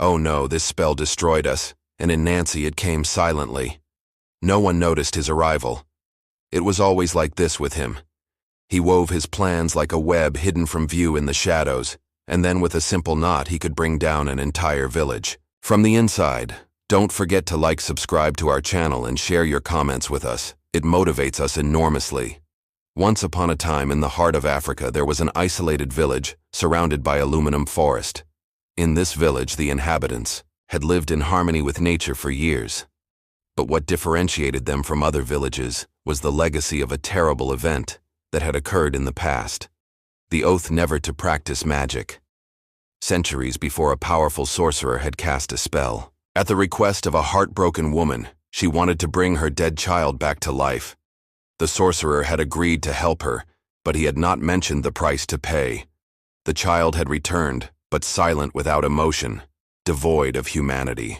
Oh no, this spell destroyed us, and in Nancy it came silently. No one noticed his arrival. It was always like this with him. He wove his plans like a web hidden from view in the shadows, and then with a simple knot he could bring down an entire village. From the inside, don't forget to like, subscribe to our channel, and share your comments with us. It motivates us enormously. Once upon a time in the heart of Africa there was an isolated village surrounded by aluminum forest. In this village the inhabitants had lived in harmony with nature for years. But what differentiated them from other villages was the legacy of a terrible event that had occurred in the past. The oath never to practice magic. Centuries before a powerful sorcerer had cast a spell. At the request of a heartbroken woman, she wanted to bring her dead child back to life. The sorcerer had agreed to help her, but he had not mentioned the price to pay. The child had returned, but silent, without emotion, devoid of humanity.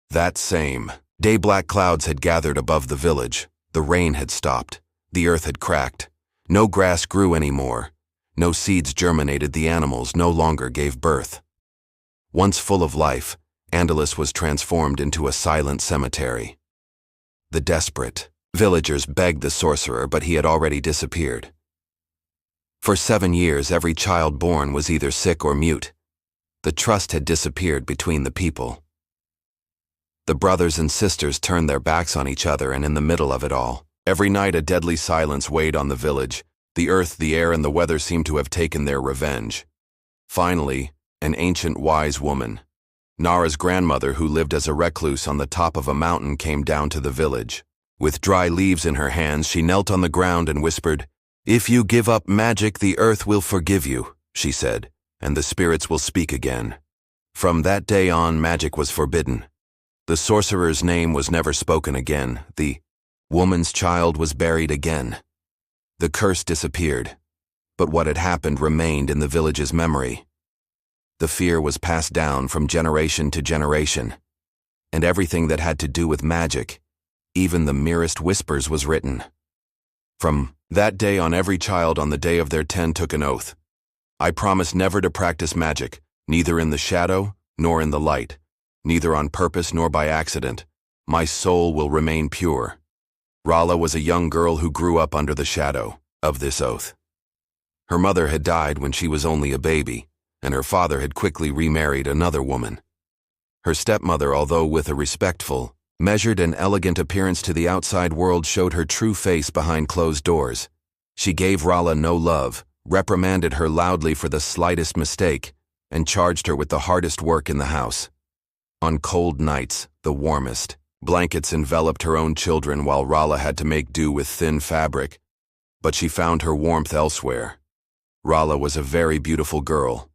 That same day, black clouds had gathered above the village. The rain had stopped. The earth had cracked. No grass grew anymore. No seeds germinated. The animals no longer gave birth. Once full of life, Andalus was transformed into a silent cemetery. The desperate villagers begged the sorcerer, but he had already disappeared. For 7 years, every child born was either sick or mute. The trust had disappeared between the people. The brothers and sisters turned their backs on each other, and in the middle of it all, every night a deadly silence weighed on the village. The earth, the air, and the weather seemed to have taken their revenge. Finally, an ancient wise woman, Nara's grandmother, who lived as a recluse on the top of a mountain, came down to the village. With dry leaves in her hands, she knelt on the ground and whispered, "If you give up magic, the earth will forgive you," she said, "and the spirits will speak again." From that day on, magic was forbidden. The sorcerer's name was never spoken again. The woman's child was buried again. The curse disappeared, but what had happened remained in the village's memory. The fear was passed down from generation to generation, and everything that had to do with magic, even the merest whispers, was written. From that day on, every child on the day of their 10 took an oath. "I promise never to practice magic, neither in the shadow nor in the light, neither on purpose nor by accident. My soul will remain pure." Rala was a young girl who grew up under the shadow of this oath. Her mother had died when she was only a baby, and her father had quickly remarried another woman. Her stepmother, although with a respectful, measured, and elegant appearance to the outside world, showed her true face behind closed doors. She gave Rala no love, reprimanded her loudly for the slightest mistake, and charged her with the hardest work in the house. On cold nights, the warmest blankets enveloped her own children, while Rala had to make do with thin fabric. But she found her warmth elsewhere. Rala was a very beautiful girl.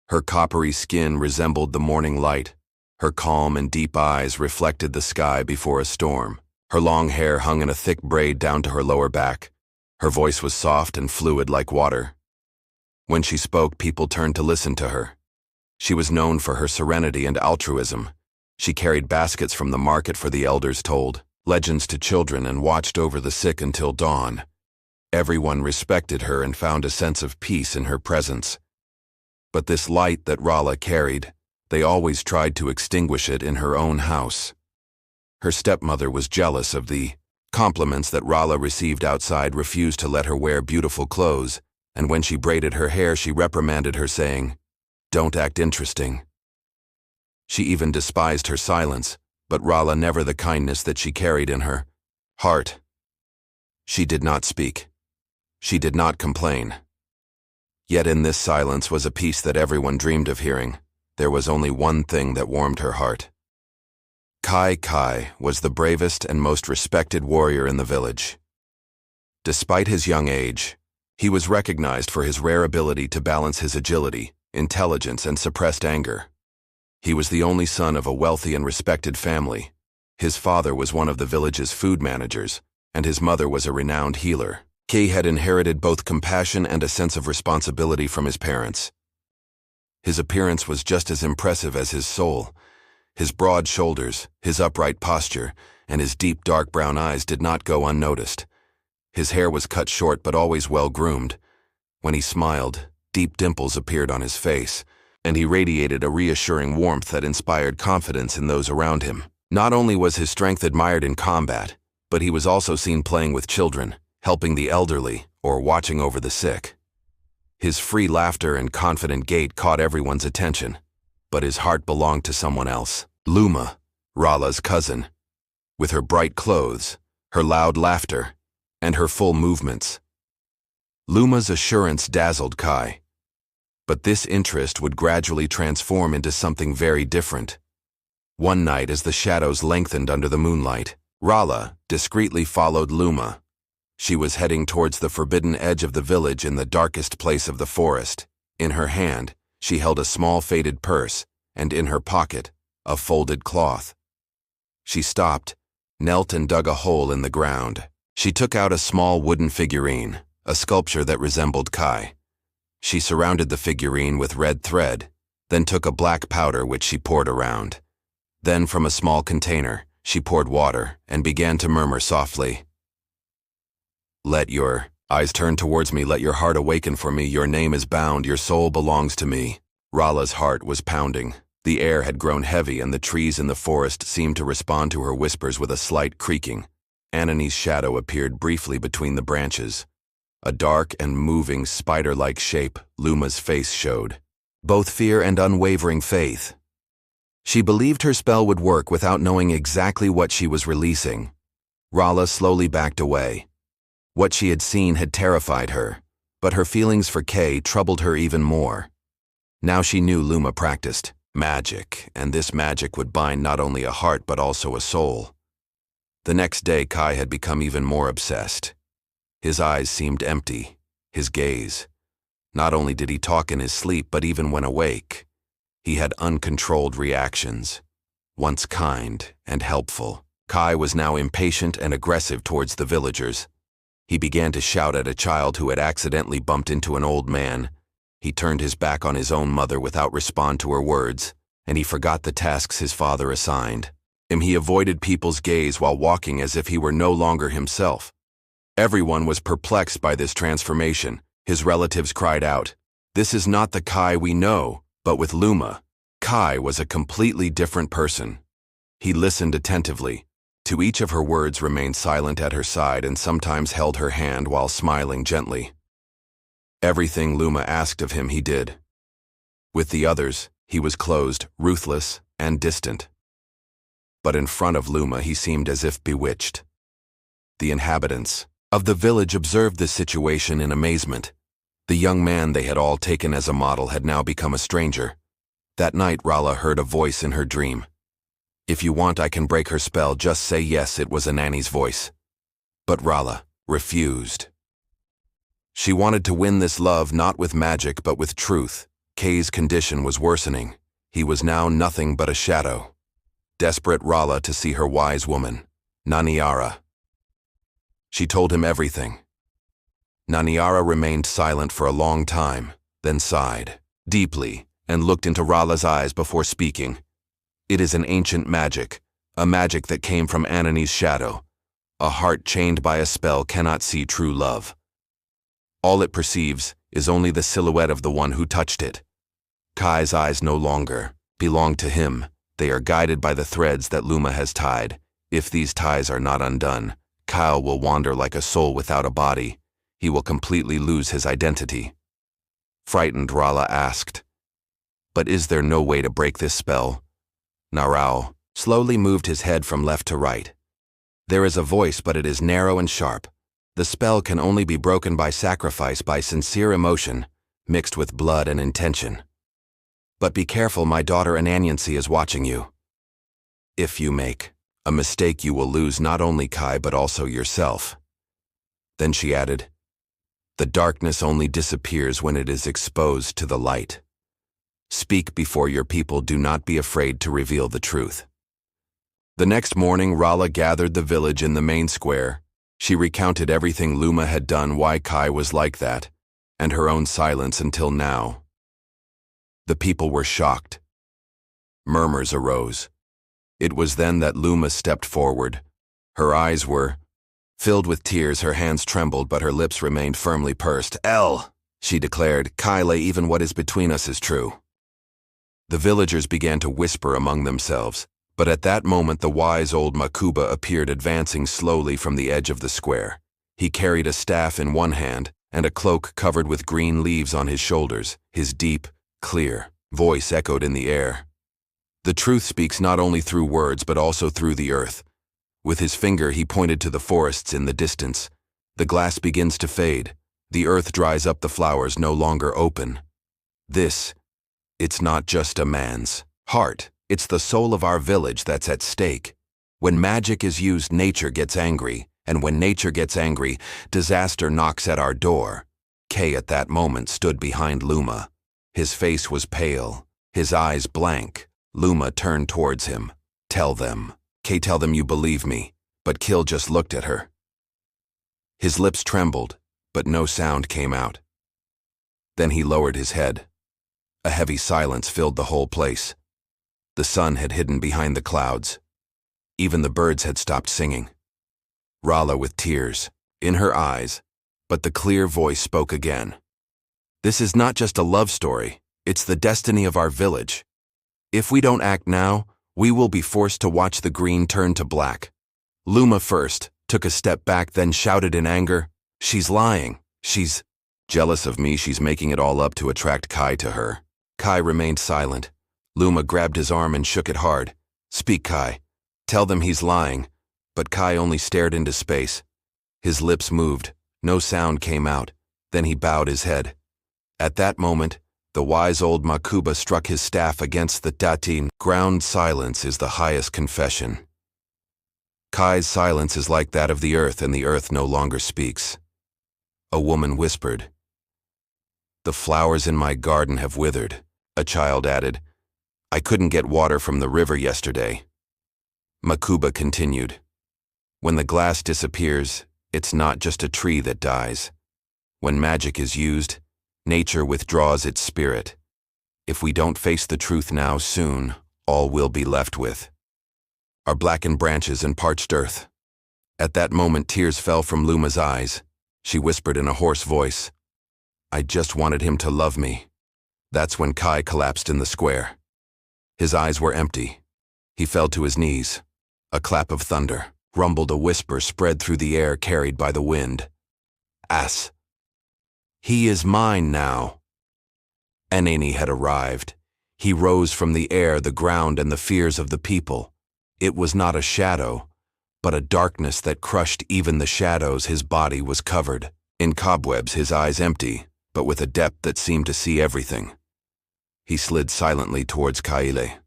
Her coppery skin resembled the morning light. Her calm and deep eyes reflected the sky before a storm. Her long hair hung in a thick braid down to her lower back. Her voice was soft and fluid like water. When she spoke, people turned to listen to her. She was known for her serenity and altruism. She carried baskets from the market for the elders, told legends to children, and watched over the sick until dawn. Everyone respected her and found a sense of peace in her presence. But this light that Rala carried, they always tried to extinguish it in her own house. Her stepmother was jealous of the compliments that Rala received outside, refused to let her wear beautiful clothes, and when she braided her hair, she reprimanded her, saying, "Don't act interesting." She even despised her silence, but Rala never the kindness that she carried in her heart. She did not speak. She did not complain. Yet in this silence was a peace that everyone dreamed of hearing. There was only one thing that warmed her heart. Kai Kai was the bravest and most respected warrior in the village. Despite his young age, he was recognized for his rare ability to balance his agility, intelligence, and suppressed anger. He was the only son of a wealthy and respected family. His father was one of the village's food managers, and his mother was a renowned healer. Kai had inherited both compassion and a sense of responsibility from his parents. His appearance was just as impressive as his soul. His broad shoulders, his upright posture, and his deep dark brown eyes did not go unnoticed. His hair was cut short but always well groomed. When he smiled, deep dimples appeared on his face. and he radiated a reassuring warmth that inspired confidence in those around him. Not only was his strength admired in combat, but he was also seen playing with children, helping the elderly, or watching over the sick. His free laughter and confident gait caught everyone's attention, but his heart belonged to someone else. Luma, Rala's cousin, with her bright clothes, her loud laughter, and her full movements. Luma's assurance dazzled Kai. But this interest would gradually transform into something very different. One night, as the shadows lengthened under the moonlight, Rala discreetly followed Luma. She was heading towards the forbidden edge of the village in the darkest place of the forest. In her hand, she held a small faded purse, and in her pocket, a folded cloth. She stopped, knelt and dug a hole in the ground. She took out a small wooden figurine, a sculpture that resembled Kai. She surrounded the figurine with red thread, then took a black powder which she poured around. Then from a small container, she poured water and began to murmur softly. "Let your eyes turn towards me, let your heart awaken for me, your name is bound, your soul belongs to me." Rala's heart was pounding. The air had grown heavy and the trees in the forest seemed to respond to her whispers with a slight creaking. Anani's shadow appeared briefly between the branches. A dark and moving spider-like shape, Luma's face showed. Both fear and unwavering faith. She believed her spell would work without knowing exactly what she was releasing. Rala slowly backed away. What she had seen had terrified her, but her feelings for Kay troubled her even more. Now she knew Luma practiced magic, and this magic would bind not only a heart but also a soul. The next day, Kai had become even more obsessed. His eyes seemed empty, his gaze. Not only did he talk in his sleep, but even when awake, he had uncontrolled reactions. Once kind and helpful, Kai was now impatient and aggressive towards the villagers. He began to shout at a child who had accidentally bumped into an old man. He turned his back on his own mother without respond to her words, and he forgot the tasks his father assigned. He avoided people's gaze while walking as if he were no longer himself. Everyone was perplexed by this transformation. His relatives cried out, "This is not the Kai we know." But with Luma, Kai was a completely different person. He listened attentively. To each of her words, remained silent at her side and sometimes held her hand while smiling gently. Everything Luma asked of him he did. With the others, he was closed, ruthless, and distant. But in front of Luma he seemed as if bewitched. The inhabitants of the village observed this situation in amazement. The young man they had all taken as a model had now become a stranger. That night Rala heard a voice in her dream. "If you want, I can break her spell, just say yes." It was Anani's voice. But Rala refused. She wanted to win this love not with magic but with truth. Kay's condition was worsening. He was now nothing but a shadow. Desperate Rala to see her wise woman, Naniara. She told him everything. Naniara remained silent for a long time, then sighed deeply and looked into Rala's eyes before speaking. "It is an ancient magic, a magic that came from Anani's shadow. A heart chained by a spell cannot see true love. All it perceives is only the silhouette of the one who touched it. Kai's eyes no longer belong to him. They are guided by the threads that Luma has tied. If these ties are not undone, Kyle will wander like a soul without a body. He will completely lose his identity." Frightened, Rala asked, "But is there no way to break this spell?" Narao slowly moved his head from left to right. "There is a voice, but it is narrow and sharp. The spell can only be broken by sacrifice, by sincere emotion, mixed with blood and intention. But be careful, my daughter Anansi is watching you. If you make a mistake, you will lose not only Kai but also yourself." Then she added, "The darkness only disappears when it is exposed to the light. Speak before your people, do not be afraid to reveal the truth." The next morning, Rala gathered the village in the main square. She recounted everything Luma had done, why Kai was like that, and her own silence until now. The people were shocked. Murmurs arose. It was then that Luma stepped forward. Her eyes were filled with tears, her hands trembled, but her lips remained firmly pursed. "L," she declared, "Kyle, even what is between us is true. The villagers began to whisper among themselves, but at that moment the wise old Makuba appeared advancing slowly from the edge of the square. He carried a staff in one hand and a cloak covered with green leaves on his shoulders. His deep, clear voice echoed in the air. The truth speaks not only through words but also through the earth. With his finger he pointed to the forests in the distance. The glass begins to fade. The earth dries up, the flowers no longer open. It's not just a man's heart. It's the soul of our village that's at stake. When magic is used, nature gets angry. And when nature gets angry, disaster knocks at our door. Kay at that moment stood behind Luma. His face was pale, his eyes blank. Luma turned towards him. Tell them. Kay, tell them you believe me. But Kill just looked at her. His lips trembled, but no sound came out. Then he lowered his head. A heavy silence filled the whole place. The sun had hidden behind the clouds. Even the birds had stopped singing. Rala with tears in her eyes, but the clear voice spoke again. This is not just a love story, it's the destiny of our village. If we don't act now, we will be forced to watch the green turn to black. Luma first took a step back, then shouted in anger, "She's lying. She's jealous of me. She's making it all up to attract Kai to her." Kai remained silent. Luma grabbed his arm and shook it hard. "Speak, Kai. Tell them he's lying." But Kai only stared into space. His lips moved. No sound came out. Then he bowed his head. At that moment, the wise old Makuba struck his staff against the datin ground. Silence is the highest confession. Kai's silence is like that of the earth, and the earth no longer speaks. A woman whispered. "The flowers in my garden have withered," a child added. "I couldn't get water from the river yesterday." Makuba continued. When the glass disappears, it's not just a tree that dies. When magic is used, nature withdraws its spirit. If we don't face the truth now, soon, all we'll be left with are blackened branches and parched earth. At that moment, tears fell from Luma's eyes. She whispered in a hoarse voice, "I just wanted him to love me." That's when Kai collapsed in the square. His eyes were empty. He fell to his knees. A clap of thunder rumbled, a whisper spread through the air carried by the wind. "As. He is mine now." Anansi had arrived. He rose from the air, the ground, and the fears of the people. It was not a shadow, but a darkness that crushed even the shadows. His body was covered in cobwebs, his eyes empty, but with a depth that seemed to see everything. He slid silently towards Kaile.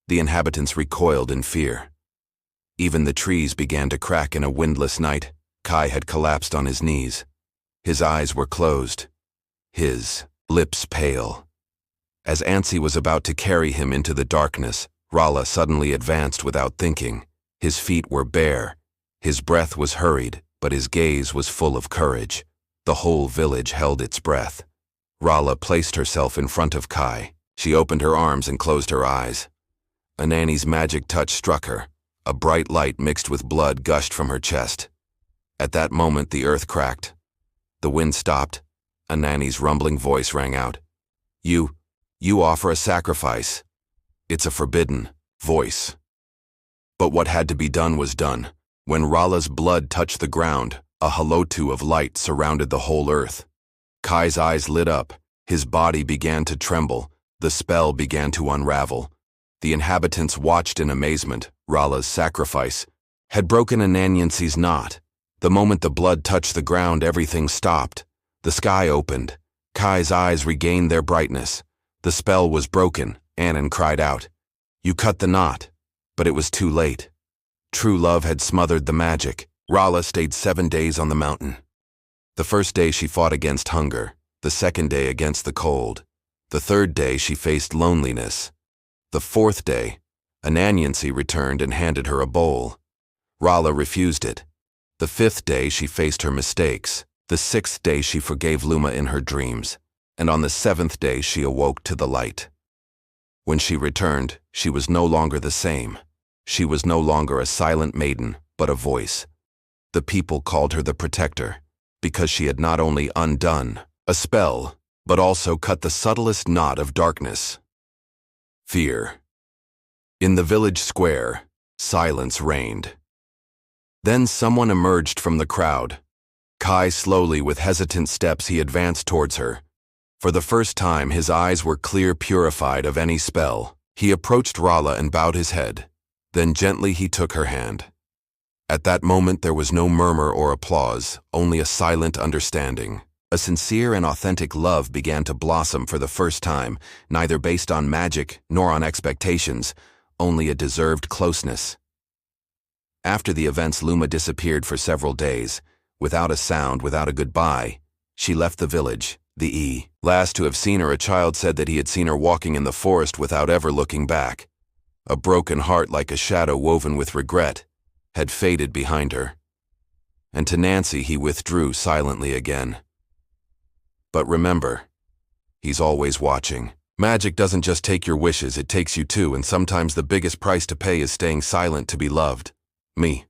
The inhabitants recoiled in fear. Even the trees began to crack in a windless night. Kai had collapsed on his knees. His eyes were closed, his lips pale. As Anansi was about to carry him into the darkness, Rala suddenly advanced without thinking. His feet were bare. His breath was hurried, but his gaze was full of courage. The whole village held its breath. Rala placed herself in front of Kai. She opened her arms and closed her eyes. Anansi's magic touch struck her. A bright light mixed with blood gushed from her chest. At that moment, the earth cracked. The wind stopped. Anansi's rumbling voice rang out. You offer a sacrifice. It's a forbidden voice." But what had to be done was done. When Rala's blood touched the ground, a halotu of light surrounded the whole earth. Kai's eyes lit up. His body began to tremble. The spell began to unravel. The inhabitants watched in amazement. Rala's sacrifice had broken Anansi's knot. The moment the blood touched the ground, everything stopped. The sky opened. Kai's eyes regained their brightness. The spell was broken. Anan cried out, "You cut the knot." But it was too late. True love had smothered the magic. Rala stayed 7 days on the mountain. The first day she fought against hunger. The second day against the cold. The third day she faced loneliness. The fourth day, Anansi returned and handed her a bowl. Rala refused it. The fifth day she faced her mistakes. The sixth day she forgave Luma in her dreams. And on the seventh day she awoke to the light. When she returned, she was no longer the same. She was no longer a silent maiden, but a voice. The people called her the Protector, because she had not only undone a spell, but also cut the subtlest knot of darkness. Fear. In the village square, silence reigned. Then someone emerged from the crowd. Kai slowly, with hesitant steps, he advanced towards her. For the first time, his eyes were clear, purified of any spell. He approached Rala and bowed his head. Then gently he took her hand. At that moment there was no murmur or applause, only a silent understanding. A sincere and authentic love began to blossom for the first time, neither based on magic nor on expectations, only a deserved closeness. After the events, Luma disappeared for several days. Without a sound, without a goodbye, she left the village. The last to have seen her, a child, said that he had seen her walking in the forest without ever looking back. A broken heart, like a shadow woven with regret, had faded behind her. And to Nancy he withdrew silently again. But remember, he's always watching. Magic doesn't just take your wishes, it takes you too, and sometimes the biggest price to pay is staying silent to be loved. Me.